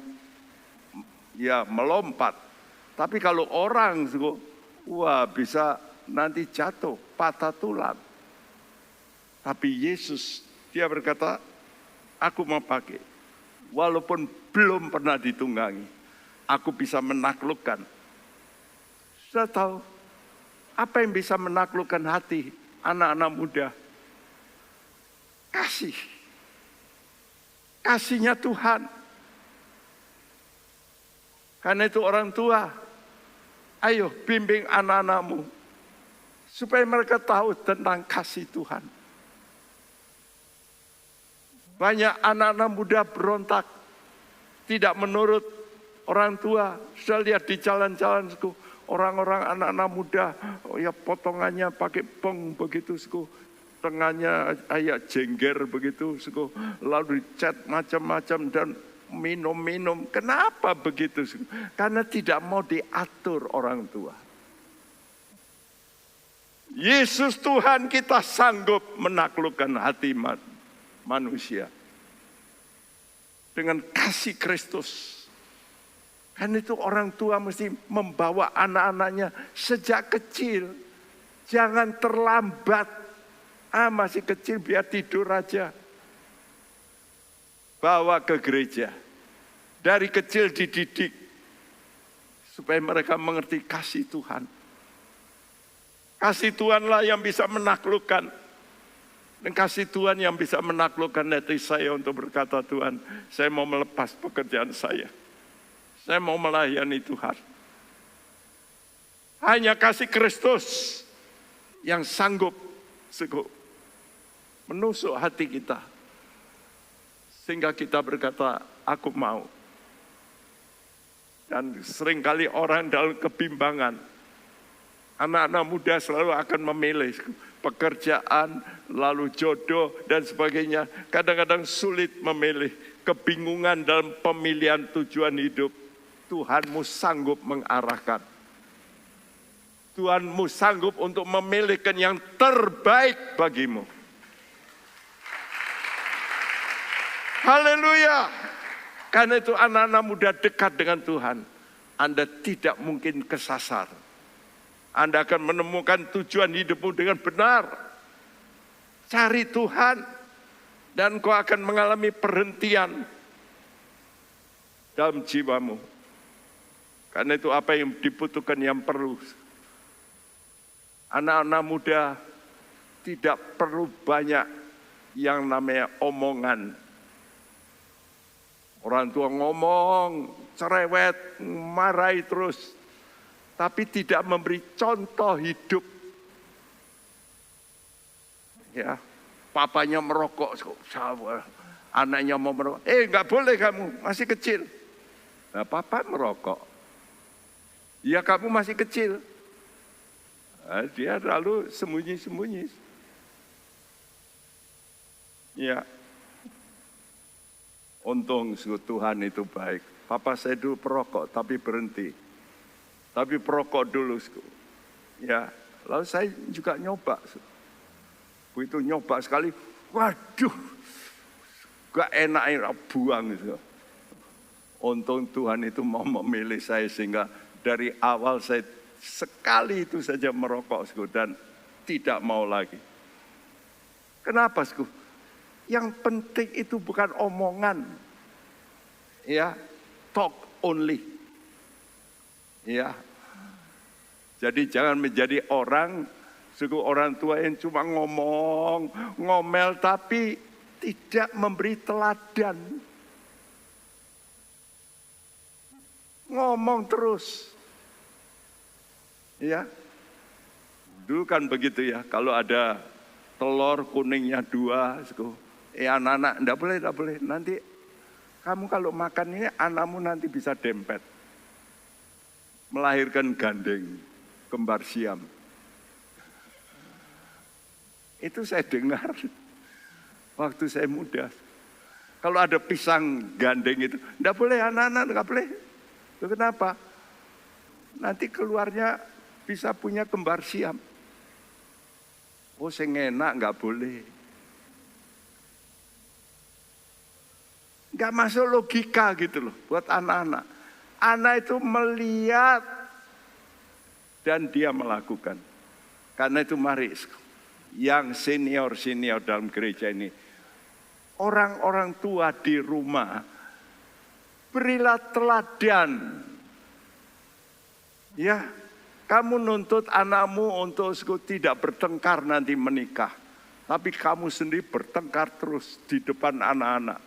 ya melompat. Tapi kalau orang, wah bisa nanti jatuh, patah tulang. Tapi Yesus, dia berkata, aku mau pakai. walaupun belum pernah ditunggangi, aku bisa menaklukkan. Sudah tahu apa yang bisa menaklukkan hati anak-anak muda? Kasih. Kasihnya Tuhan. Karena itu orang tua, ayo bimbing anak-anakmu supaya mereka tahu tentang kasih Tuhan. Banyak anak-anak muda berontak, tidak menurut orang tua. Saya lihat di jalan-jalan, orang-orang anak-anak muda, ya potongannya pakai peng begitu, tengahnya kayak jengger begitu, lalu dicat macam-macam dan minum-minum. Kenapa begitu? Karena tidak mau diatur orang tua. Yesus Tuhan kita sanggup menaklukkan hati manusia dengan kasih Kristus. Kan itu orang tua mesti membawa anak-anaknya sejak kecil. Jangan terlambat. Masih kecil biar tidur aja. Bawa ke gereja. Dari kecil dididik. Supaya mereka mengerti kasih Tuhan. Kasih Tuhanlah yang bisa menaklukkan. Dan kasih Tuhan yang bisa menaklukkan hati saya untuk berkata, Tuhan, saya mau melepas pekerjaan saya. Saya mau melayani Tuhan. Hanya kasih Kristus yang sanggup menusuk hati kita. Sehingga kita berkata, aku mau. Dan seringkali orang dalam kebimbangan. Anak-anak muda selalu akan memilih pekerjaan, lalu jodoh dan sebagainya. Kadang-kadang sulit memilih, kebingungan dalam pemilihan tujuan hidup. Tuhanmu sanggup mengarahkan. Tuhanmu sanggup untuk memilihkan yang terbaik bagimu. Haleluya. Karena itu anak-anak muda dekat dengan Tuhan. Anda tidak mungkin kesasar. Anda akan menemukan tujuan hidupmu dengan benar. Cari Tuhan. Dan kau akan mengalami perhentian dalam jiwamu. Karena itu apa yang dibutuhkan yang perlu. Anak-anak muda tidak perlu banyak yang namanya omongan. Orang tua ngomong, cerewet, marahi terus. Tapi tidak memberi contoh hidup. Ya, papanya merokok, anaknya mau merokok. Enggak boleh kamu, masih kecil. Nah, papa merokok. Ya kamu masih kecil. Nah, dia lalu sembunyi-sembunyi. Ya. Untung Tuhan itu baik. Papa saya dulu perokok tapi berhenti. Tapi perokok dulu. Ya, lalu saya juga nyoba. Begitu nyoba sekali, waduh, gak enak buang itu. Untung Tuhan itu mau memilih saya sehingga dari awal saya sekali itu saja merokok dan tidak mau lagi. Kenapa? Yang penting itu bukan omongan. Ya, talk only. Ya. Jadi jangan menjadi orang tua yang cuma ngomong, ngomel tapi tidak memberi teladan. Ngomong terus. Ya. Dulu kan begitu ya, kalau ada telur kuningnya 2, anak-anak, enggak boleh. Nanti kamu kalau makan ini anakmu nanti bisa dempet. Melahirkan gandeng, kembar siam. Itu saya dengar waktu saya muda. Kalau ada pisang gandeng itu, enggak boleh anak-anak, enggak boleh. Itu kenapa? Nanti keluarnya bisa punya kembar siam. Oh, sing enak enggak boleh. Enggak masuk logika gitu loh buat anak-anak. Anak itu melihat dan dia melakukan. Karena itu mari yang senior dalam gereja ini. Orang-orang tua di rumah berilah teladan. Ya, kamu nuntut anakmu untuk tidak bertengkar nanti menikah. Tapi kamu sendiri bertengkar terus di depan anak-anak.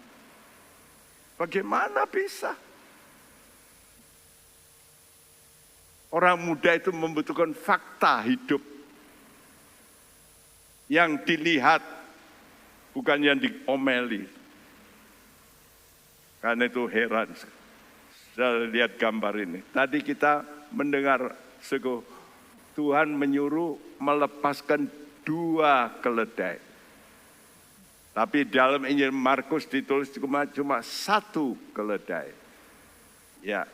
Bagaimana bisa? Orang muda itu membutuhkan fakta hidup. Yang dilihat, bukan yang diomeli. Karena itu heran. Saya lihat gambar ini. Tadi kita mendengar Tuhan menyuruh melepaskan 2 keledai. Tapi dalam Injil Markus ditulis cuma 1 keledai. Ya.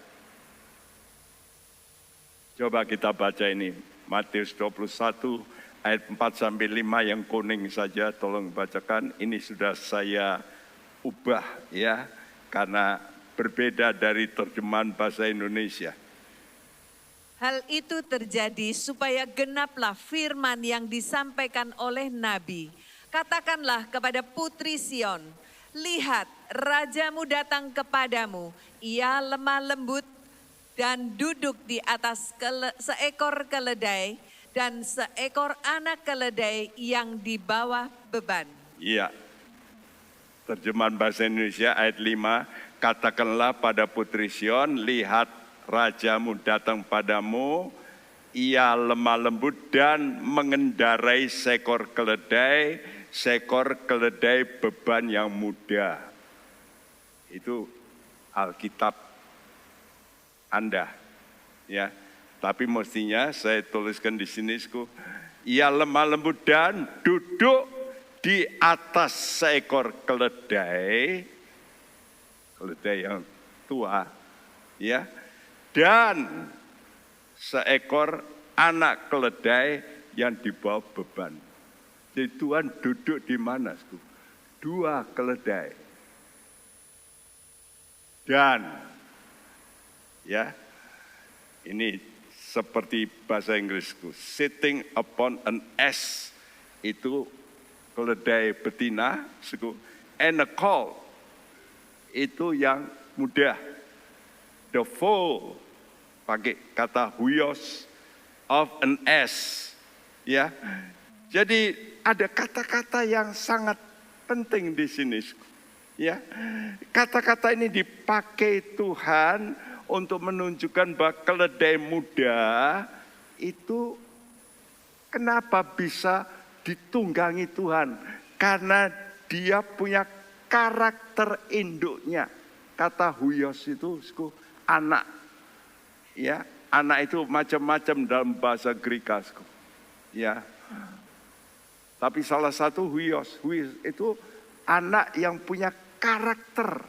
Coba kita baca ini. Matius 21 ayat 4-5 yang kuning saja tolong bacakan. Ini sudah saya ubah ya. Karena berbeda dari terjemahan bahasa Indonesia. Hal itu terjadi supaya genaplah firman yang disampaikan oleh Nabi. Katakanlah kepada putri Sion, lihat rajamu datang kepadamu, ia lemah lembut dan duduk di atas seekor keledai dan seekor anak keledai yang di bawah beban. Iya. Terjemahan bahasa Indonesia ayat 5, katakanlah pada putri Sion, lihat rajamu datang padamu, ia lemah lembut dan mengendarai seekor keledai beban yang muda. Itu Alkitab Anda, ya. Tapi mestinya saya tuliskan di sini, ia lemah lembut dan duduk di atas seekor keledai yang tua, ya, dan seekor anak keledai yang dibawa beban. Jadi Tuhan duduk di mana? 2 keledai. Dan, ya, ini seperti bahasa Inggrisku, sitting upon an ass, itu keledai betina, and a colt, itu yang muda. The foal, pakai kata huios, of an ass. Ya, jadi ada kata-kata yang sangat penting di sini. Ya, kata-kata ini dipakai Tuhan untuk menunjukkan bahwa keledai muda itu kenapa bisa ditunggangi Tuhan, karena dia punya karakter induknya. Kata huios itu anak, ya, anak itu macam-macam dalam bahasa Greek, ya. Tapi salah satu huios itu anak yang punya karakter,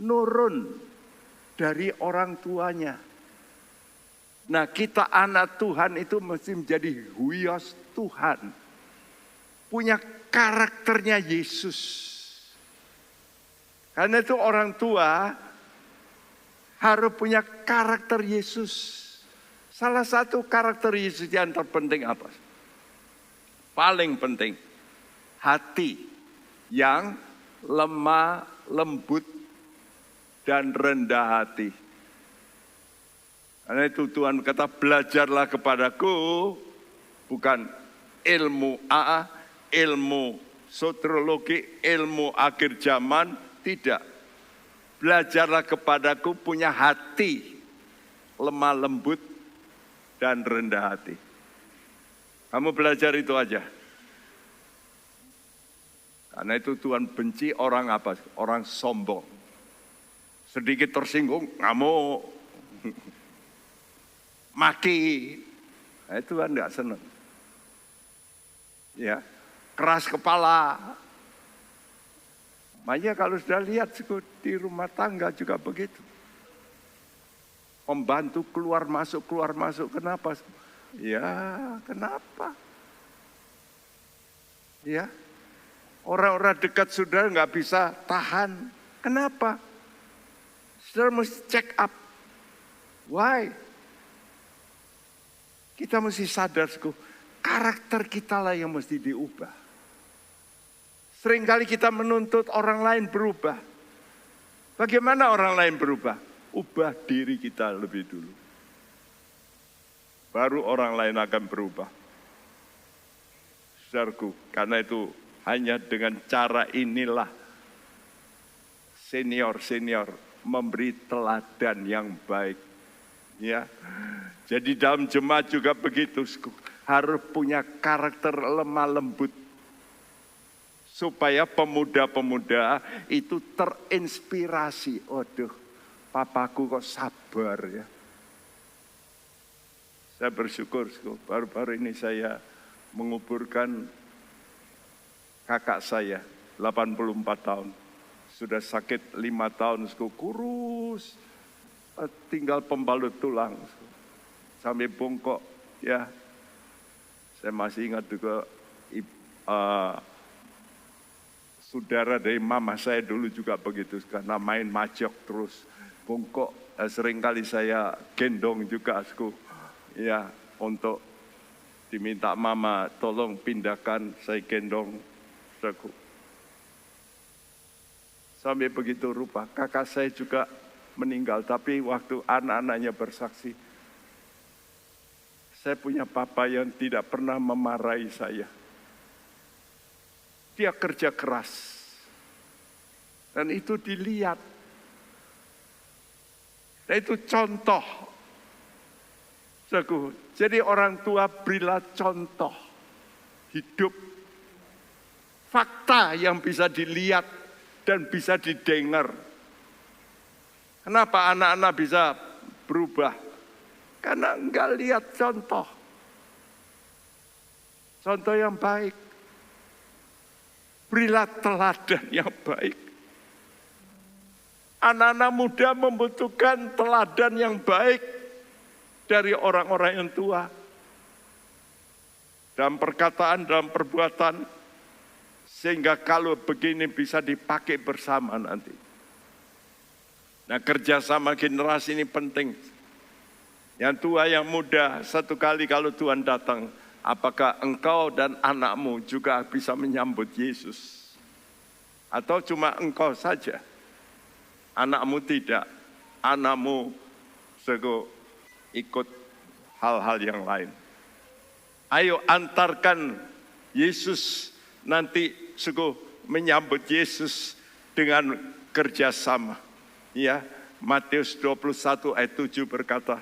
nurun dari orang tuanya. Nah, kita anak Tuhan itu mesti menjadi huios Tuhan. Punya karakternya Yesus. Karena itu orang tua harus punya karakter Yesus. Salah satu karakter Yesus yang terpenting apa? Paling penting, hati yang lemah, lembut, dan rendah hati. Karena itu Tuhan kata, belajarlah kepadaku, bukan ilmu ilmu soteriologi, ilmu akhir zaman, tidak. Belajarlah kepadaku punya hati lemah lembut dan rendah hati. Kamu belajar itu aja. Karena itu Tuhan benci orang apa? Orang sombong. Sedikit tersinggung, ngamuk. Maki, nah, itu kan nggak senang, ya, keras kepala. Makanya kalau sudah lihat di rumah tangga juga begitu, pembantu keluar masuk, kenapa? Ya, kenapa? Ya, orang-orang dekat saudara nggak bisa tahan, kenapa? Saudara mesti check up, why? Kita mesti sadar, karakter kita lah yang mesti diubah. Seringkali kita menuntut orang lain berubah. Bagaimana orang lain berubah? Ubah diri kita lebih dulu. Baru orang lain akan berubah. Saudaraku, karena itu hanya dengan cara inilah senior memberi teladan yang baik. Ya, jadi dalam jemaat juga begitu, harus punya karakter lemah lembut. Supaya pemuda-pemuda itu terinspirasi. Waduh, papaku kok sabar ya. Saya bersyukur, baru-baru ini saya menguburkan kakak saya, 84 tahun. Sudah sakit 5 tahun, kurus, tinggal pembalut tulang. Sampai bongkok, ya. Saya masih ingat juga saudara dari mama saya dulu juga begitu, karena main majok terus, bongkok. Seringkali saya gendong juga, ya, untuk diminta mama tolong pindahkan, saya gendong. Sampai begitu rupa. Kakak saya juga meninggal, tapi waktu anak-anaknya bersaksi, saya punya papa yang tidak pernah memarahi saya. Dia kerja keras. Dan itu dilihat. Dan itu contoh. Jadi orang tua berilah contoh hidup. Fakta yang bisa dilihat dan bisa didengar. Kenapa anak-anak bisa berubah? Karena enggak lihat contoh. Contoh yang baik. Berilah teladan yang baik. Anak-anak muda membutuhkan teladan yang baik dari orang-orang yang tua. Dalam perkataan, dalam perbuatan. Sehingga kalau begini bisa dipakai bersama nanti. Nah, kerjasama generasi ini penting. Yang tua, yang muda, satu kali kalau Tuhan datang, apakah engkau dan anakmu juga bisa menyambut Yesus? Atau cuma engkau saja? Anakmu tidak. Anakmu ikut hal-hal yang lain. Ayo antarkan Yesus nanti menyambut Yesus dengan kerjasama. Ya, Matius 21 ayat 7 berkata,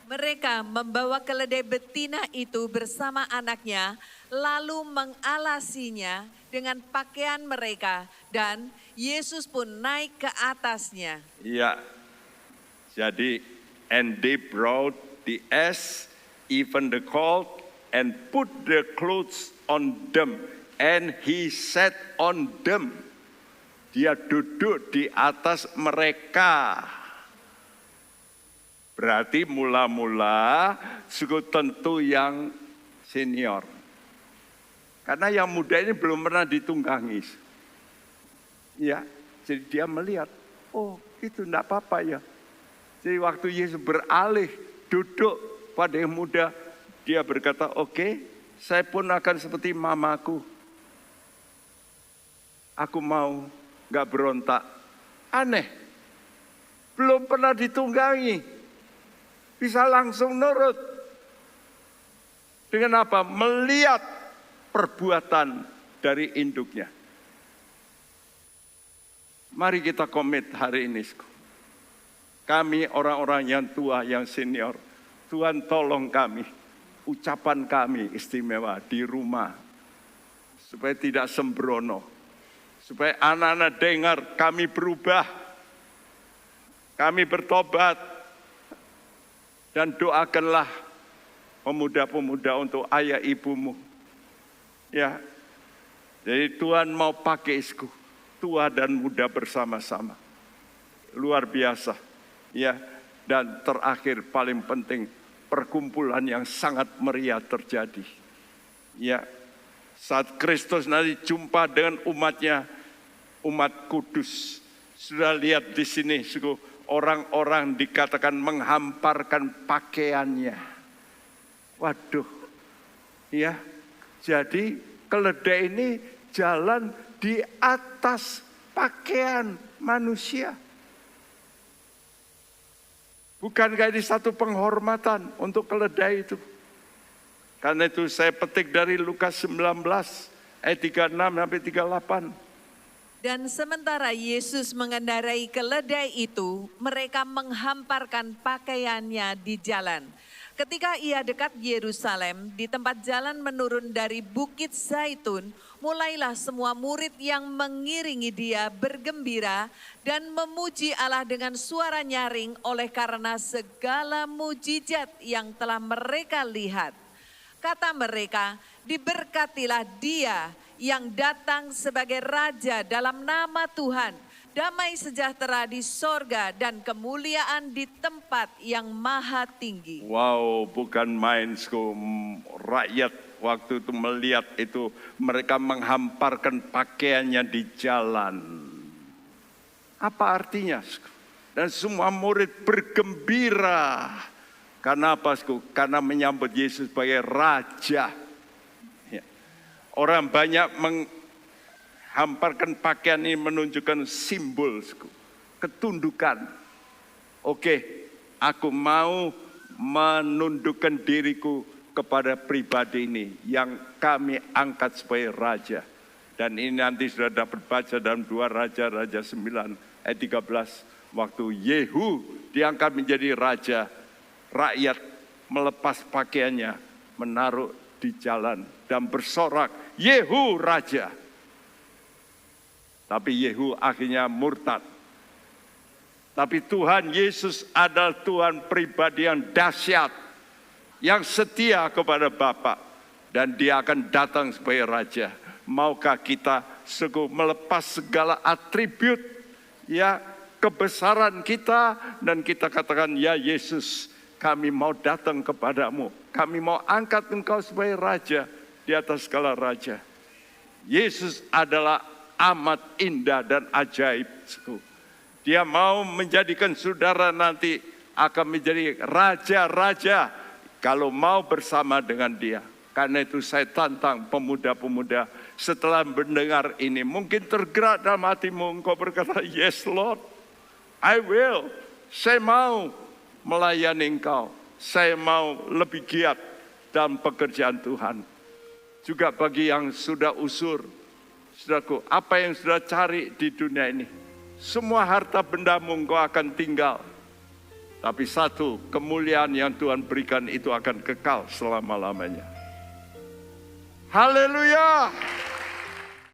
mereka membawa keledai betina itu bersama anaknya, lalu mengalasinya dengan pakaian mereka, dan Yesus pun naik ke atasnya. Ya, jadi, and they brought the ass, even the colt, and put the clothes on them, and he sat on them. Dia duduk di atas mereka. Berarti mula-mula tentu yang senior. Karena yang muda ini belum pernah ditunggangi. Ya, jadi dia melihat, oh itu enggak apa-apa ya. Jadi waktu Yesus beralih duduk pada yang muda, dia berkata, oke, saya pun akan seperti mamaku. Aku mau enggak berontak. Aneh, belum pernah ditunggangi. Bisa langsung nurut. Dengan apa? Melihat perbuatan dari induknya. Mari kita komit hari ini. Kami orang-orang yang tua, yang senior. Tuhan tolong kami. Ucapan kami istimewa di rumah. Supaya tidak sembrono. Supaya anak-anak dengar kami berubah. Kami bertobat. Dan doakanlah pemuda-pemuda untuk ayah ibumu. Ya, jadi Tuhan mau pakai tua dan muda bersama-sama. Luar biasa. Ya, dan terakhir paling penting, perkumpulan yang sangat meriah terjadi. Ya, saat Kristus nanti jumpa dengan umatnya, umat kudus. Sudah lihat di sini, orang-orang dikatakan menghamparkan pakaiannya. Waduh, ya. Jadi keledai ini jalan di atas pakaian manusia. Bukankah ini satu penghormatan untuk keledai itu? Karena itu saya petik dari Lukas 19 ayat 36 sampai 38. Dan sementara Yesus mengendarai keledai itu, mereka menghamparkan pakaiannya di jalan. Ketika ia dekat Yerusalem, di tempat jalan menurun dari Bukit Zaitun, mulailah semua murid yang mengiringi dia bergembira dan memuji Allah dengan suara nyaring oleh karena segala mujizat yang telah mereka lihat. Kata mereka, diberkatilah dia yang datang sebagai Raja dalam nama Tuhan. Damai sejahtera di sorga dan kemuliaan di tempat yang maha tinggi. Wow, bukan main, rakyat waktu itu melihat itu, mereka menghamparkan pakaiannya di jalan. Apa artinya? Dan semua murid bergembira. Karena apa? Karena menyambut Yesus sebagai Raja. Orang banyak menghamparkan pakaian ini menunjukkan simbol ketundukan. Oke, aku mau menundukkan diriku kepada pribadi ini yang kami angkat sebagai Raja. Dan ini nanti sudah dapat baca dalam 2 Raja-Raja 9 ayat 13. Waktu Yehu diangkat menjadi Raja, rakyat melepas pakaiannya, menaruh di jalan dan bersorak, Yehu Raja. Tapi Yehu akhirnya murtad. Tapi Tuhan Yesus adalah Tuhan pribadi yang dahsyat, yang setia kepada Bapa, dan dia akan datang sebagai Raja. Maukah kita melepas segala atribut, ya, kebesaran kita, dan kita katakan, ya Yesus, kami mau datang kepadamu. Kami mau angkat engkau sebagai Raja di atas segala raja. Yesus adalah amat indah dan ajaib. Dia mau menjadikan saudara nanti akan menjadi raja-raja kalau mau bersama dengan dia. Karena itu saya tantang pemuda-pemuda setelah mendengar ini. Mungkin tergerak dalam hatimu, engkau berkata, yes Lord, I will. Saya mau melayani engkau. Saya mau lebih giat dalam pekerjaan Tuhan. Juga bagi yang sudah usur, saudaraku, apa yang sudah cari di dunia ini, semua harta bendamu engkau akan tinggal. Tapi satu, kemuliaan yang Tuhan berikan itu akan kekal selama-lamanya. Haleluya!